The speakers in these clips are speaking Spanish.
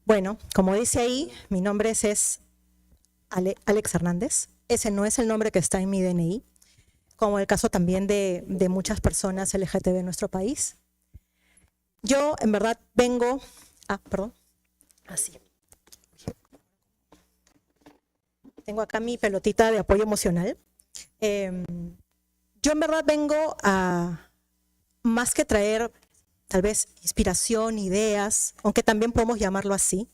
Bueno, como dice ahí, mi nombre es Alex Hernández. Ese no es el nombre que está en mi DNI, como el caso también de muchas personas LGTB en nuestro país. Yo, en verdad, vengo... así. Tengo acá mi pelotita de apoyo emocional. Yo, en verdad, vengo a, más que traer, tal vez, inspiración, ideas, aunque también podemos llamarlo así,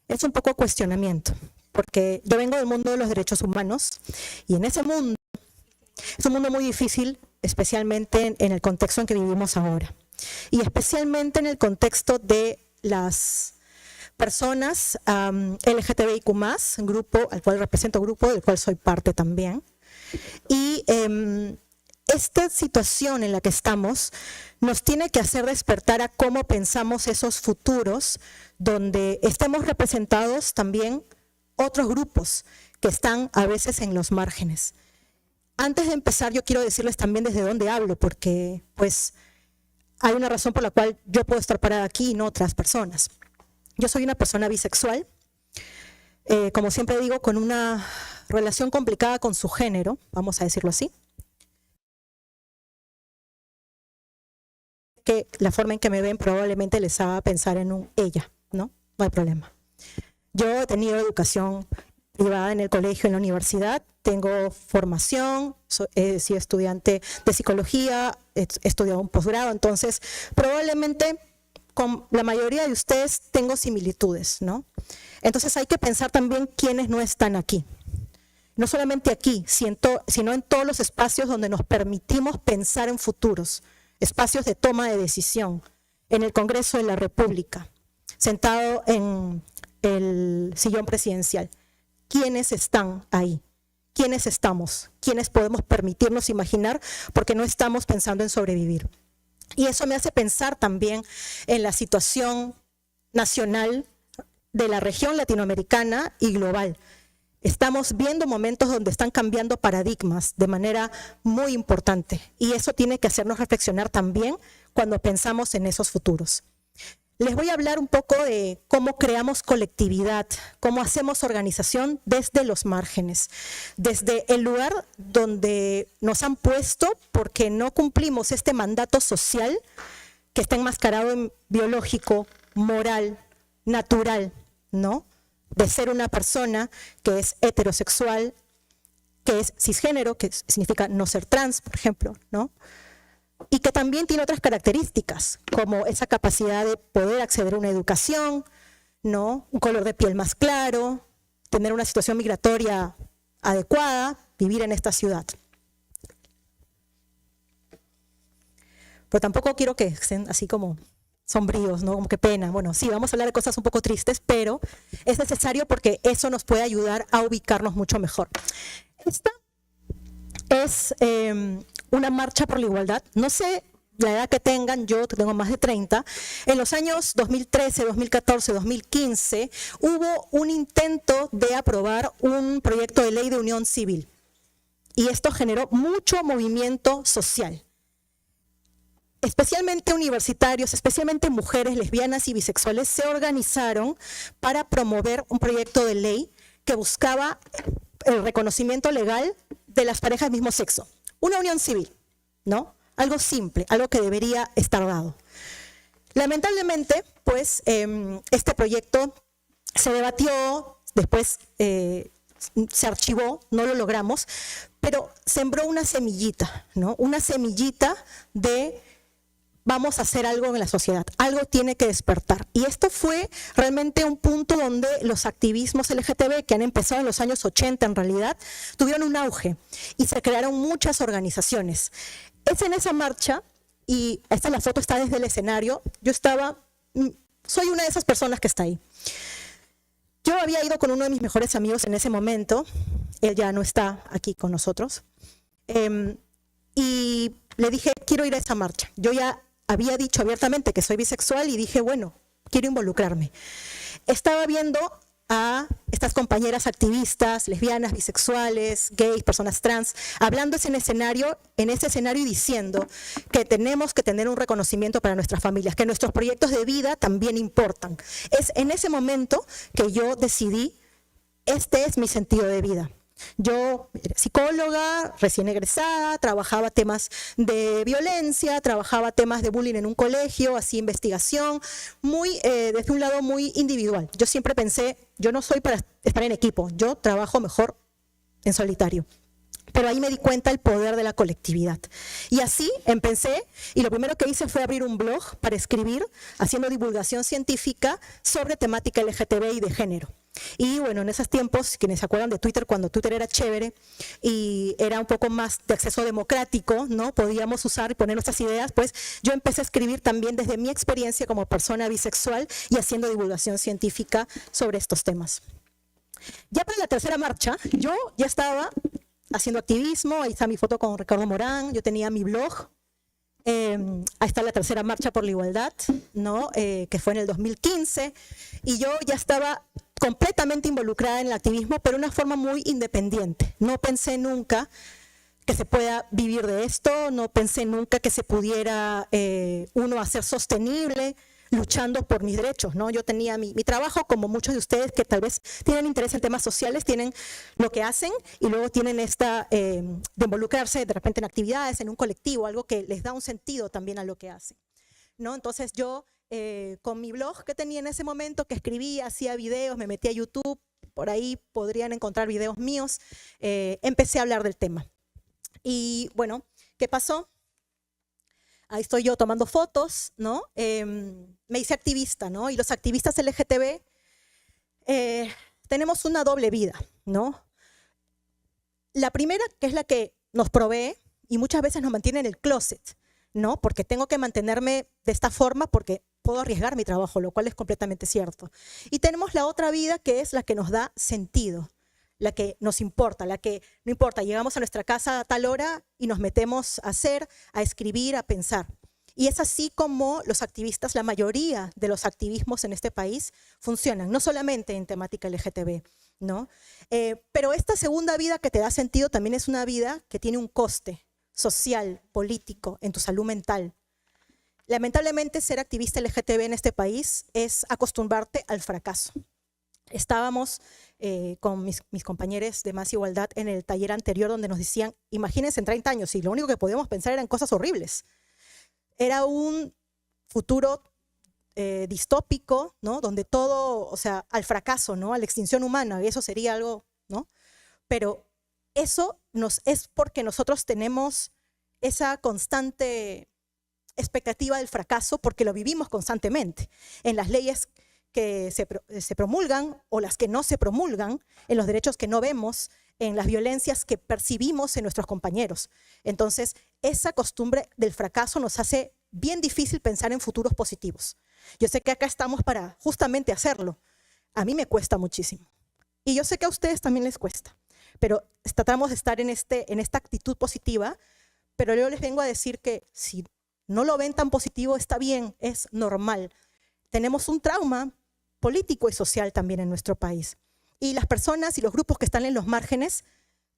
es un poco cuestionamiento, porque yo vengo del mundo de los derechos humanos y en ese mundo es un mundo muy difícil, especialmente en el contexto en que vivimos ahora y especialmente en el contexto de las personas LGTBIQ+, grupo al cual represento, grupo del cual soy parte también. Y esta situación en la que estamos nos tiene que hacer despertar a cómo pensamos esos futuros donde estemos representados también otros grupos que están a veces en los márgenes. Antes de empezar, yo quiero decirles también desde dónde hablo, porque pues hay una razón por la cual yo puedo estar parada aquí y no otras personas. Yo soy una persona bisexual, como siempre digo, con una relación complicada con su género, vamos a decirlo así. Que la forma en que me ven probablemente les haga pensar en un ella, ¿no? No hay problema. Yo he tenido educación privada en el colegio, en la universidad, tengo formación, he sido estudiante de psicología, he estudiado un posgrado, entonces probablemente con la mayoría de ustedes tengo similitudes, ¿no? Entonces hay que pensar también quiénes no están aquí. No solamente aquí, sino en todos los espacios donde nos permitimos pensar en futuros, espacios de toma de decisión, en el Congreso de la República, sentado en el sillón presidencial. ¿Quiénes están ahí? ¿Quiénes estamos? ¿Quiénes podemos permitirnos imaginar? Porque no estamos pensando en sobrevivir. Y eso me hace pensar también en la situación nacional de la región latinoamericana y global. Estamos viendo momentos donde están cambiando paradigmas de manera muy importante y eso tiene que hacernos reflexionar también cuando pensamos en esos futuros. Les voy a hablar un poco de cómo creamos colectividad, cómo hacemos organización desde los márgenes, desde el lugar donde nos han puesto porque no cumplimos este mandato social que está enmascarado en biológico, moral, natural, ¿no? De ser una persona que es heterosexual, que es cisgénero, que significa no ser trans, por ejemplo, ¿no? Y que también tiene otras características, como esa capacidad de poder acceder a una educación, ¿no? Un color de piel más claro, tener una situación migratoria adecuada, vivir en esta ciudad. Pero tampoco quiero que estén así como sombríos, ¿no? Como que pena. Bueno, sí, vamos a hablar de cosas un poco tristes, pero es necesario porque eso nos puede ayudar a ubicarnos mucho mejor. Esta es una marcha por la igualdad. No sé la edad que tengan, yo tengo más de 30. En los años 2013, 2014, 2015, hubo un intento de aprobar un proyecto de ley de unión civil. Y esto generó mucho movimiento social. Especialmente universitarios, especialmente mujeres lesbianas y bisexuales se organizaron para promover un proyecto de ley que buscaba el reconocimiento legal de las parejas del mismo sexo. Una unión civil, ¿no? Algo simple, algo que debería estar dado. Lamentablemente, pues, este proyecto se debatió, después se archivó, no lo logramos, pero sembró una semillita, ¿no? Una semillita de vamos a hacer algo en la sociedad, algo tiene que despertar. Y esto fue realmente un punto donde los activismos LGTB, que han empezado en los años 80 en realidad, tuvieron un auge y se crearon muchas organizaciones. Es en esa marcha, y esta la foto está desde el escenario, soy una de esas personas que está ahí. Yo había ido con uno de mis mejores amigos en ese momento, él ya no está aquí con nosotros, y le dije, quiero ir a esa marcha. Yo ya había dicho abiertamente que soy bisexual y dije, bueno, quiero involucrarme. Estaba viendo a estas compañeras activistas, lesbianas, bisexuales, gays, personas trans, hablando en ese escenario y diciendo que tenemos que tener un reconocimiento para nuestras familias, que nuestros proyectos de vida también importan. Es en ese momento que yo decidí, este es mi sentido de vida. Yo era psicóloga, recién egresada, trabajaba temas de violencia, trabajaba temas de bullying en un colegio, hacía investigación, desde un lado muy individual. Yo siempre pensé, yo no soy para estar en equipo, yo trabajo mejor en solitario. Pero ahí me di cuenta del poder de la colectividad. Y así empecé, y lo primero que hice fue abrir un blog para escribir, haciendo divulgación científica sobre temática LGTB y de género. Y bueno, en esos tiempos, quienes se acuerdan de Twitter, cuando Twitter era chévere y era un poco más de acceso democrático, ¿no? Podíamos usar y poner nuestras ideas, pues yo empecé a escribir también desde mi experiencia como persona bisexual y haciendo divulgación científica sobre estos temas. Ya para la tercera marcha, yo ya estaba haciendo activismo, ahí está mi foto con Ricardo Morán, yo tenía mi blog, ahí está la tercera marcha por la igualdad, ¿no? Que fue en el 2015, y yo ya estaba completamente involucrada en el activismo, pero de una forma muy independiente. No pensé nunca que se pueda vivir de esto, no pensé nunca que se pudiera uno hacer sostenible, luchando por mis derechos, ¿no? Yo tenía mi trabajo, como muchos de ustedes que tal vez tienen interés en temas sociales, tienen lo que hacen y luego tienen de involucrarse de repente en actividades, en un colectivo, algo que les da un sentido también a lo que hacen, ¿no? Entonces yo con mi blog que tenía en ese momento, que escribía, hacía videos, me metí a YouTube, por ahí podrían encontrar videos míos, empecé a hablar del tema. Y bueno, ¿qué pasó? Ahí estoy yo tomando fotos, ¿no? Me hice activista, ¿no? Y los activistas LGTB tenemos una doble vida, ¿no? La primera, que es la que nos provee y muchas veces nos mantiene en el closet, ¿no? Porque tengo que mantenerme de esta forma porque puedo arriesgar mi trabajo, lo cual es completamente cierto. Y tenemos la otra vida, que es la que nos da sentido, la que nos importa, la que no importa, llegamos a nuestra casa a tal hora y nos metemos a hacer, a escribir, a pensar. Y es así como los activistas, la mayoría de los activismos en este país funcionan, no solamente en temática LGTB, ¿no? Pero esta segunda vida que te da sentido también es una vida que tiene un coste social, político, en tu salud mental. Lamentablemente, ser activista LGTB en este país es acostumbrarte al fracaso. Estábamos con mis compañeros de Más Igualdad en el taller anterior donde nos decían, imagínense en 30 años, y lo único que podíamos pensar eran cosas horribles. Era un futuro distópico, ¿no? Donde todo, o sea, al fracaso, ¿no? A la extinción humana, y eso sería algo, ¿no? Pero eso es porque nosotros tenemos esa constante expectativa del fracaso porque lo vivimos constantemente en las leyes que se promulgan o las que no se promulgan, en los derechos que no vemos, en las violencias que percibimos en nuestros compañeros. Entonces, esa costumbre del fracaso nos hace bien difícil pensar en futuros positivos. Yo sé que acá estamos para justamente hacerlo. A mí me cuesta muchísimo. Y yo sé que a ustedes también les cuesta. Pero tratamos de estar en esta actitud positiva, pero yo les vengo a decir que si no lo ven tan positivo, está bien, es normal. Tenemos un trauma político y social también en nuestro país. Y las personas y los grupos que están en los márgenes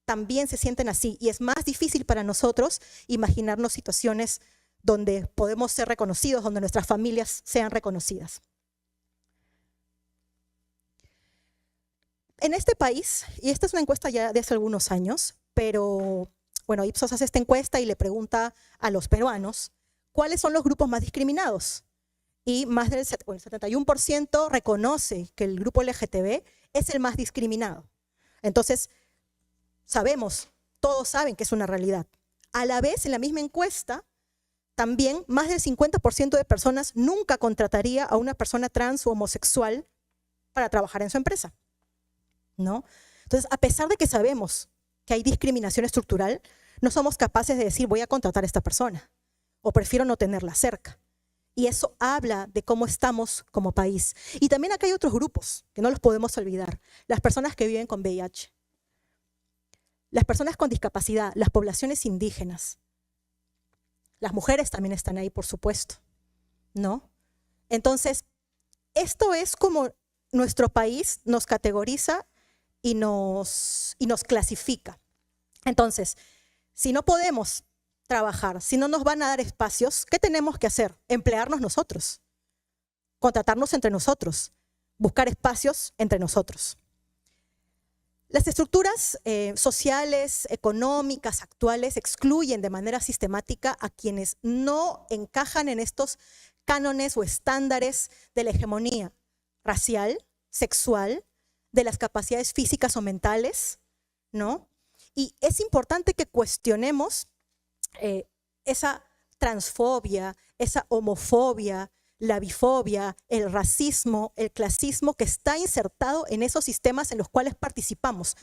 también se sienten así. Y es más difícil para nosotros imaginarnos situaciones donde podemos ser reconocidos, donde nuestras familias sean reconocidas. En este país, y esta es una encuesta ya de hace algunos años, pero bueno, Ipsos hace esta encuesta y le pregunta a los peruanos cuáles son los grupos más discriminados. Y más del 71% reconoce que el grupo LGTB es el más discriminado. Entonces, sabemos, todos saben que es una realidad. A la vez, en la misma encuesta, también más del 50% de personas nunca contrataría a una persona trans o homosexual para trabajar en su empresa, ¿no? Entonces, a pesar de que sabemos que hay discriminación estructural, no somos capaces de decir voy a contratar a esta persona o prefiero no tenerla cerca. Y eso habla de cómo estamos como país. Y también acá hay otros grupos que no los podemos olvidar. Las personas que viven con VIH, las personas con discapacidad, las poblaciones indígenas. Las mujeres también están ahí, por supuesto, ¿no? Entonces, esto es como nuestro país nos categoriza y nos clasifica. Entonces, si no podemos trabajar, si no nos van a dar espacios, ¿qué tenemos que hacer? Emplearnos nosotros, contratarnos entre nosotros, buscar espacios entre nosotros. Las estructuras sociales, económicas, actuales excluyen de manera sistemática a quienes no encajan en estos cánones o estándares de la hegemonía racial, sexual, de las capacidades físicas o mentales, ¿no? Y es importante que cuestionemos esa transfobia, esa homofobia, la bifobia, el racismo, el clasismo que está insertado en esos sistemas en los cuales participamos.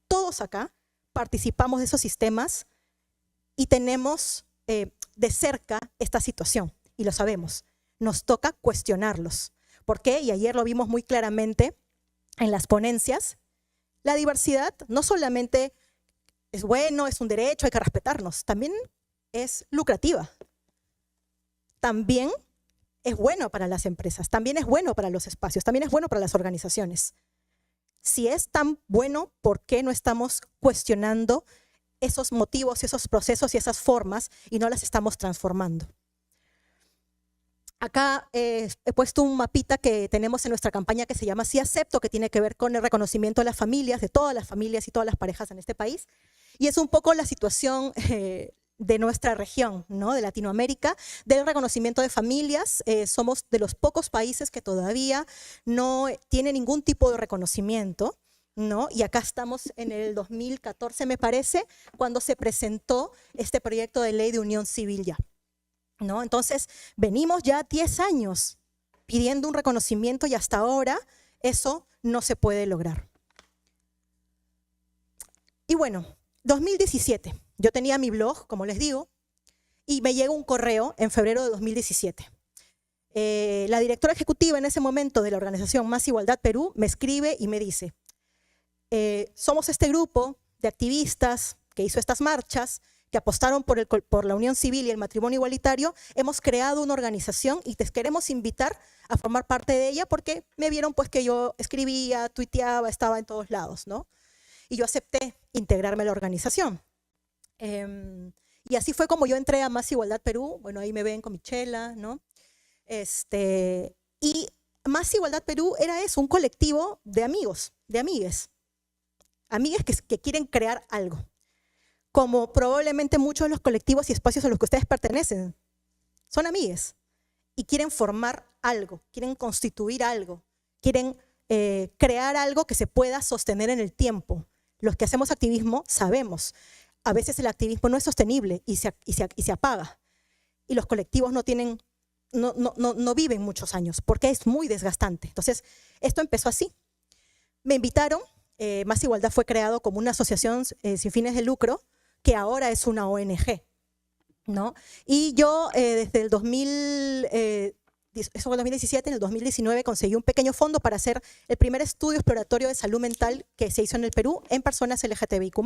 Todos acá participamos de esos sistemas y tenemos de cerca esta situación y lo sabemos. Nos toca cuestionarlos. ¿Por qué? Y ayer lo vimos muy claramente en las ponencias. La diversidad no solamente es bueno, es un derecho, hay que respetarnos, también es lucrativa. También es bueno para las empresas, también es bueno para los espacios, también es bueno para las organizaciones. Si es tan bueno, ¿por qué no estamos cuestionando esos motivos, esos procesos y esas formas y no las estamos transformando? Acá he puesto un mapita que tenemos en nuestra campaña que se llama Sí Acepto, que tiene que ver con el reconocimiento de las familias, de todas las familias y todas las parejas en este país. Y es un poco la situación de nuestra región, ¿no? De Latinoamérica, del reconocimiento de familias. Somos de los pocos países que todavía no tiene ningún tipo de reconocimiento, ¿no? Y acá estamos en el 2014, me parece, cuando se presentó este proyecto de ley de unión civil ya, ¿no? Entonces, venimos ya 10 años pidiendo un reconocimiento y hasta ahora eso no se puede lograr. Y bueno, 2017, yo tenía mi blog, como les digo, y me llega un correo en febrero de 2017. La directora ejecutiva en ese momento de la organización Más Igualdad Perú me escribe y me dice, somos este grupo de activistas que hizo estas marchas, que apostaron por la unión civil y el matrimonio igualitario. Hemos creado una organización y te queremos invitar a formar parte de ella porque me vieron pues que yo escribía, tuiteaba, estaba en todos lados, ¿no? Y yo acepté integrarme a la organización. Y así fue como yo entré a Más Igualdad Perú. Bueno, ahí me ven con mi chela, ¿no? Y Más Igualdad Perú era eso, un colectivo de amigos, de amigues. Amigues que quieren crear algo. Como probablemente muchos de los colectivos y espacios a los que ustedes pertenecen. Son amigues y quieren formar algo, quieren constituir algo, quieren crear algo que se pueda sostener en el tiempo. Los que hacemos activismo sabemos, a veces el activismo no es sostenible y se apaga. Y los colectivos no viven muchos años porque es muy desgastante. Entonces, esto empezó así. Me invitaron, Más Igualdad fue creado como una asociación sin fines de lucro, que ahora es una ONG, ¿no? Y yo desde el 2017, en el 2019 conseguí un pequeño fondo para hacer el primer estudio exploratorio de salud mental que se hizo en el Perú en personas LGTBIQ+.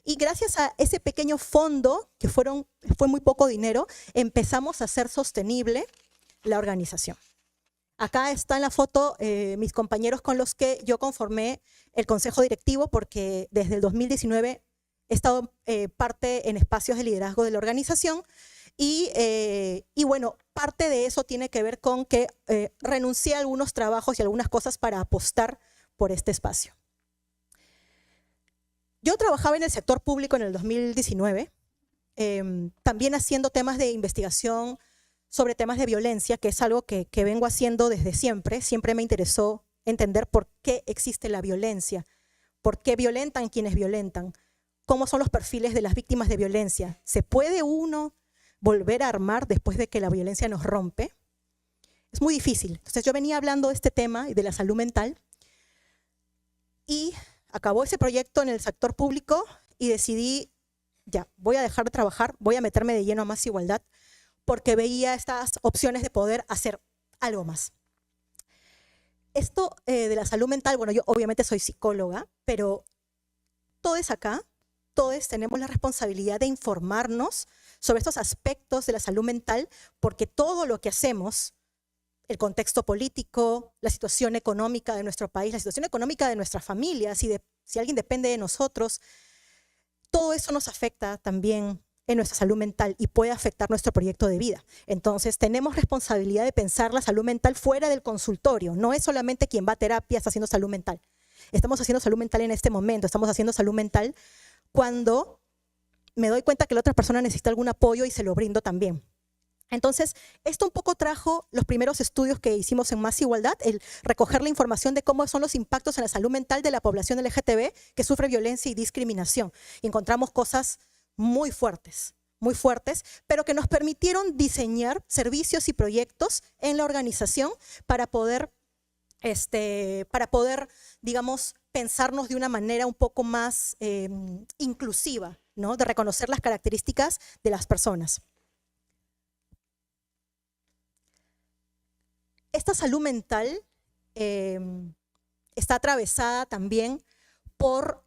Y gracias a ese pequeño fondo, que fue muy poco dinero, empezamos a hacer sostenible la organización. Acá está en la foto mis compañeros con los que yo conformé el consejo directivo, porque desde el 2019 he estado parte en espacios de liderazgo de la organización y bueno, parte de eso tiene que ver con que renuncié a algunos trabajos y algunas cosas para apostar por este espacio. Yo trabajaba en el sector público en el 2019, también haciendo temas de investigación sobre temas de violencia, que es algo que vengo haciendo desde siempre. Siempre me interesó entender por qué existe la violencia, por qué violentan quienes violentan, cómo son los perfiles de las víctimas de violencia. ¿Se puede uno volver a armar después de que la violencia nos rompe? Es muy difícil. Entonces yo venía hablando de este tema y de la salud mental y acabó ese proyecto en el sector público y decidí, ya, voy a dejar de trabajar, voy a meterme de lleno a Más Igualdad porque veía estas opciones de poder hacer algo más. Esto de la salud mental, bueno, yo obviamente soy psicóloga, pero todos acá, todos tenemos la responsabilidad de informarnos sobre estos aspectos de la salud mental, porque todo lo que hacemos el contexto político, la situación económica de nuestro país, la situación económica de nuestras familias, si alguien depende de nosotros, todo eso nos afecta también en nuestra salud mental y puede afectar nuestro proyecto de vida. Entonces, tenemos responsabilidad de pensar la salud mental fuera del consultorio. No es solamente quien va a terapia está haciendo salud mental. Estamos haciendo salud mental en este momento, estamos haciendo salud mental cuando me doy cuenta que la otra persona necesita algún apoyo y se lo brindo también. Entonces, esto un poco trajo los primeros estudios que hicimos en Más Igualdad, el recoger la información de cómo son los impactos en la salud mental de la población LGTB que sufre violencia y discriminación. Y encontramos cosas muy fuertes, pero que nos permitieron diseñar servicios y proyectos en la organización para poder, digamos, pensarnos de una manera un poco más inclusiva, ¿no? De reconocer las características de las personas. Esta salud mental está atravesada también por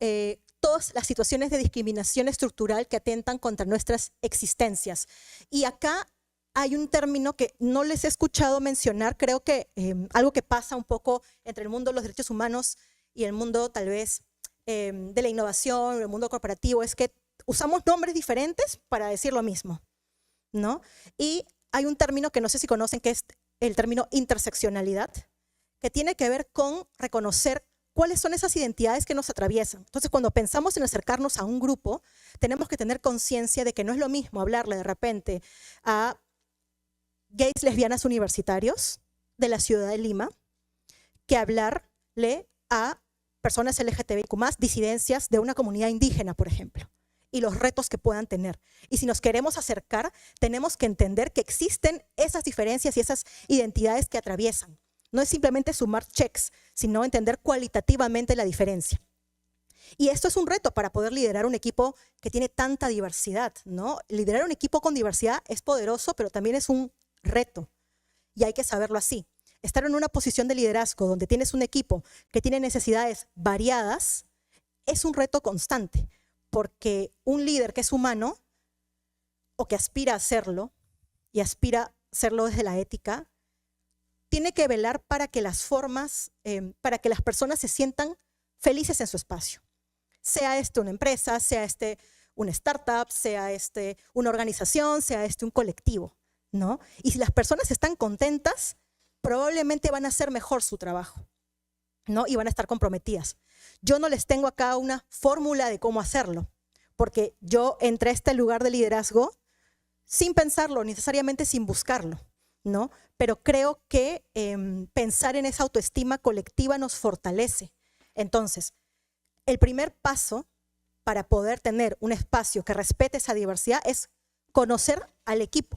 todas las situaciones de discriminación estructural que atentan contra nuestras existencias. Y acá hay un término que no les he escuchado mencionar, creo que algo que pasa un poco entre el mundo de los derechos humanos y el mundo tal vez de la innovación, el mundo corporativo, es que usamos nombres diferentes para decir lo mismo, ¿no? Y hay un término que no sé si conocen, que es el término interseccionalidad, que tiene que ver con reconocer cuáles son esas identidades que nos atraviesan. Entonces, cuando pensamos en acercarnos a un grupo, tenemos que tener conciencia de que no es lo mismo hablarle de repente a gays, lesbianas, universitarios de la ciudad de Lima, que hablarle a personas LGTBIQ+, disidencias de una comunidad indígena, por ejemplo, y los retos que puedan tener. Y si nos queremos acercar, tenemos que entender que existen esas diferencias y esas identidades que atraviesan. No es simplemente sumar checks, sino entender cualitativamente la diferencia. Y esto es un reto para poder liderar un equipo que tiene tanta diversidad, ¿no? Liderar un equipo con diversidad es poderoso, pero también es un reto. Y hay que saberlo así. Estar en una posición de liderazgo donde tienes un equipo que tiene necesidades variadas es un reto constante, porque un líder que es humano o que aspira a serlo, y aspira a serlo desde la ética, tiene que velar para que las formas, para que las personas se sientan felices en su espacio. Sea una empresa, sea una startup, sea una organización, sea un colectivo, ¿no? Y si las personas están contentas, probablemente van a hacer mejor su trabajo, ¿no? Y van a estar comprometidas. Yo no les tengo acá una fórmula de cómo hacerlo, porque yo entré a este lugar de liderazgo sin pensarlo, necesariamente sin buscarlo, ¿no? Pero creo que pensar en esa autoestima colectiva nos fortalece. Entonces, el primer paso para poder tener un espacio que respete esa diversidad es conocer al equipo,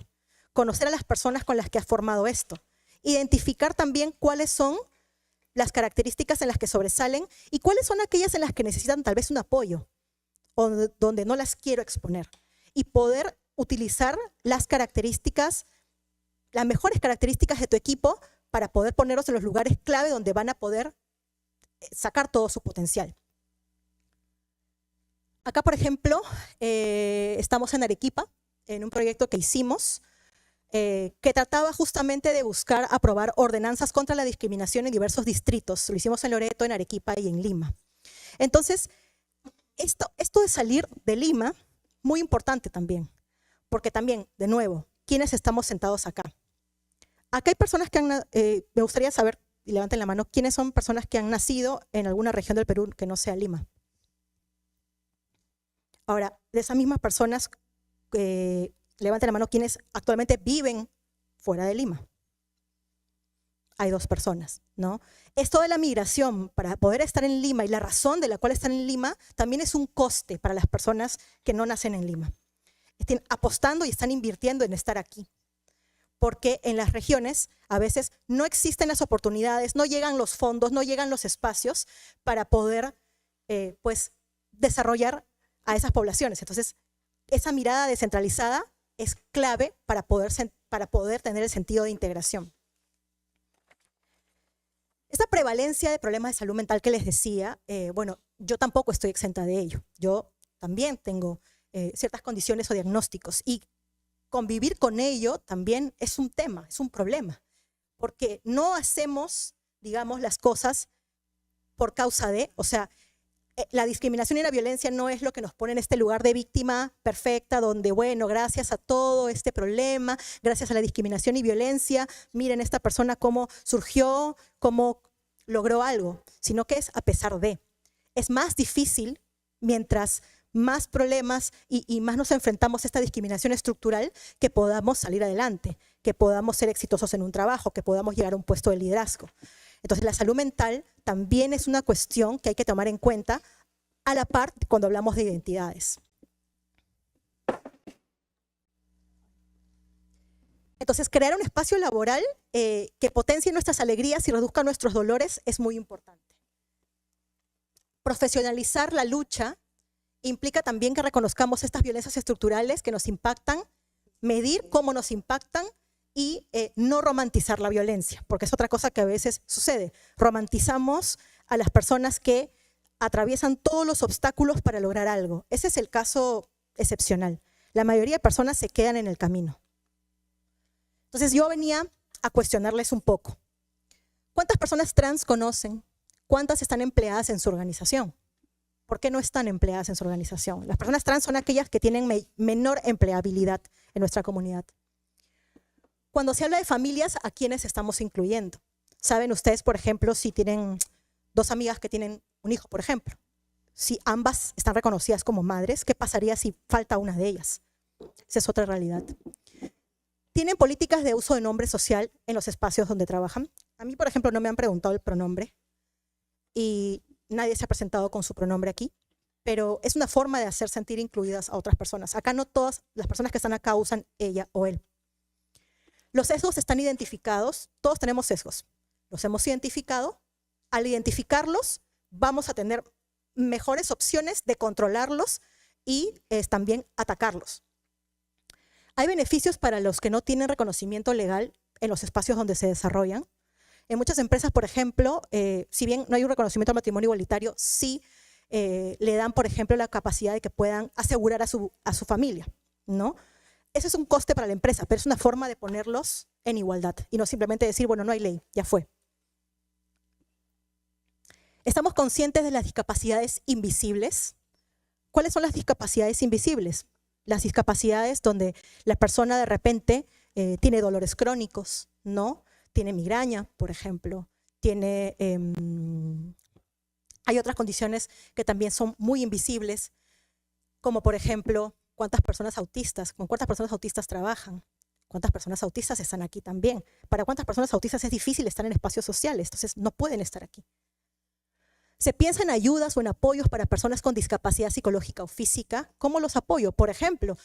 conocer a las personas con las que has formado esto, identificar también cuáles son las características en las que sobresalen y cuáles son aquellas en las que necesitan tal vez un apoyo o donde no las quiero exponer, y poder utilizar las características, las mejores características de tu equipo para poder ponerlos en los lugares clave donde van a poder sacar todo su potencial. Acá, por ejemplo, estamos en Arequipa, en un proyecto que hicimos, que trataba justamente de buscar aprobar ordenanzas contra la discriminación en diversos distritos. Lo hicimos en Loreto, en Arequipa y en Lima. Entonces, esto de salir de Lima, muy importante también, porque también, de nuevo, ¿quiénes estamos sentados acá? Acá hay personas que me gustaría saber, y levanten la mano, ¿quiénes son personas que han nacido en alguna región del Perú que no sea Lima? Ahora, de esas mismas personas, levanten la mano, ¿quiénes actualmente viven fuera de Lima? Hay 2 personas, ¿no? Esto de la migración para poder estar en Lima y la razón de la cual están en Lima también es un coste para las personas que no nacen en Lima. Están apostando y están invirtiendo en estar aquí, porque en las regiones a veces no existen las oportunidades, no llegan los fondos, no llegan los espacios para poder pues, desarrollar a esas poblaciones. Entonces, esa mirada descentralizada es clave para poder tener el sentido de integración. Esta prevalencia de problemas de salud mental que les decía, bueno, yo tampoco estoy exenta de ello. Yo también tengo ciertas condiciones o diagnósticos y convivir con ello también es un tema, es un problema. porque no hacemos, digamos, las cosas por causa de, o sea, la discriminación y la violencia no es lo que nos pone en este lugar de víctima perfecta, donde, bueno, gracias a todo este problema, gracias a la discriminación y violencia, miren esta persona cómo surgió, cómo logró algo, sino que es a pesar de. Es más difícil mientras más problemas y más nos enfrentamos a esta discriminación estructural, que podamos salir adelante, que podamos ser exitosos en un trabajo, que podamos llegar a un puesto de liderazgo. Entonces, la salud mental también es una cuestión que hay que tomar en cuenta a la par cuando hablamos de identidades. Entonces, crear un espacio laboral que potencie nuestras alegrías y reduzca nuestros dolores es muy importante. Profesionalizar la lucha implica también que reconozcamos estas violencias estructurales que nos impactan, medir cómo nos impactan y no romantizar la violencia, porque es otra cosa que a veces sucede. Romantizamos a las personas que atraviesan todos los obstáculos para lograr algo. Ese es el caso excepcional. La mayoría de personas se quedan en el camino. Entonces yo venía a cuestionarles un poco. ¿Cuántas personas trans conocen? ¿Cuántas están empleadas en su organización? ¿Por qué no están empleadas en su organización? Las personas trans son aquellas que tienen menor empleabilidad en nuestra comunidad. Cuando se habla de familias, ¿a quiénes estamos incluyendo? ¿Saben ustedes, por ejemplo, si tienen dos amigas que tienen un hijo, por ejemplo? Si ambas están reconocidas como madres, ¿qué pasaría si falta una de ellas? Esa es otra realidad. ¿Tienen políticas de uso de nombre social en los espacios donde trabajan? A mí, por ejemplo, no me han preguntado el pronombre y nadie se ha presentado con su pronombre aquí, pero es una forma de hacer sentir incluidas a otras personas. Acá no todas las personas que están acá usan ella o él. Los sesgos están identificados, todos tenemos sesgos. Los hemos identificado. Al identificarlos, vamos a tener mejores opciones de controlarlos y también atacarlos. Hay beneficios para los que no tienen reconocimiento legal en los espacios donde se desarrollan. En muchas empresas, por ejemplo, si bien no hay un reconocimiento al matrimonio igualitario, sí le dan, por ejemplo, la capacidad de que puedan asegurar a su familia, ¿no? Eso es un coste para la empresa, pero es una forma de ponerlos en igualdad y no simplemente decir, bueno, no hay ley, ya fue. ¿Estamos conscientes de las discapacidades invisibles? ¿Cuáles son las discapacidades invisibles? Las discapacidades donde la persona de repente tiene dolores crónicos, ¿no? Tiene migraña, por ejemplo, hay otras condiciones que también son muy invisibles, como por ejemplo, con cuántas personas autistas trabajan, cuántas personas autistas están aquí también. Para cuántas personas autistas es difícil estar en espacios sociales, entonces no pueden estar aquí. ¿Se piensa en ayudas o en apoyos para personas con discapacidad psicológica o física? ¿Cómo los apoyo? Por ejemplo,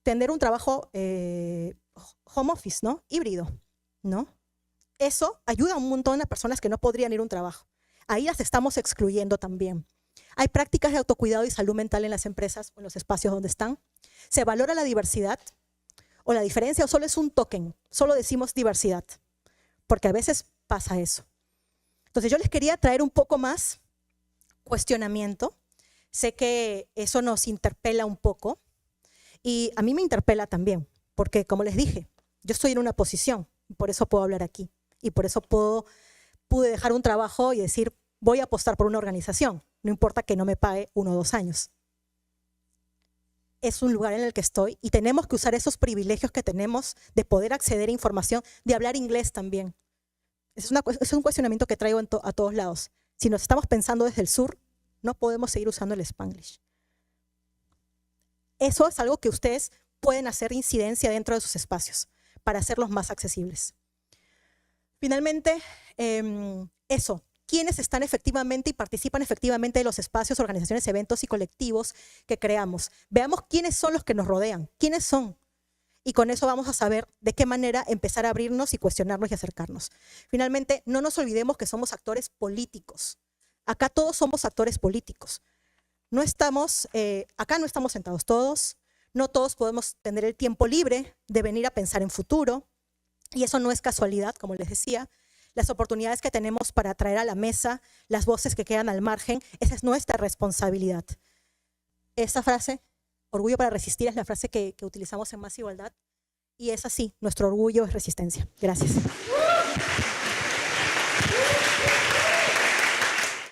tener un trabajo home office, ¿no? Híbrido, ¿no? Eso ayuda a un montón de personas que no podrían ir a un trabajo. Ahí las estamos excluyendo también. Hay prácticas de autocuidado y salud mental en las empresas o en los espacios donde están. ¿Se valora la diversidad o la diferencia o solo es un token? Solo decimos diversidad, porque a veces pasa eso. Entonces yo les quería traer un poco más cuestionamiento. Sé que eso nos interpela un poco y a mí me interpela también, porque como les dije, yo estoy en una posición y por eso puedo hablar aquí y por eso pude dejar un trabajo y decir voy a apostar por una organización, no importa que no me pague 1 o 2 años. Es un lugar en el que estoy y tenemos que usar esos privilegios que tenemos de poder acceder a información, de hablar inglés también. Es un cuestionamiento que traigo a todos lados. Si nos estamos pensando desde el sur, no podemos seguir usando el Spanglish. Eso es algo que ustedes pueden hacer incidencia dentro de sus espacios para hacerlos más accesibles. Finalmente, eso. ¿Quiénes están efectivamente y participan efectivamente de los espacios, organizaciones, eventos y colectivos que creamos? Veamos quiénes son los que nos rodean, quiénes son. Y con eso vamos a saber de qué manera empezar a abrirnos y cuestionarnos y acercarnos. Finalmente, no nos olvidemos que somos actores políticos. Acá todos somos actores políticos. Acá no estamos sentados todos, no todos podemos tener el tiempo libre de venir a pensar en futuro. Y eso no es casualidad, como les decía. Las oportunidades que tenemos para traer a la mesa las voces que quedan al margen, esa es nuestra responsabilidad. Esta frase, orgullo para resistir, es la frase que utilizamos en Más Igualdad y es así, nuestro orgullo es resistencia. Gracias.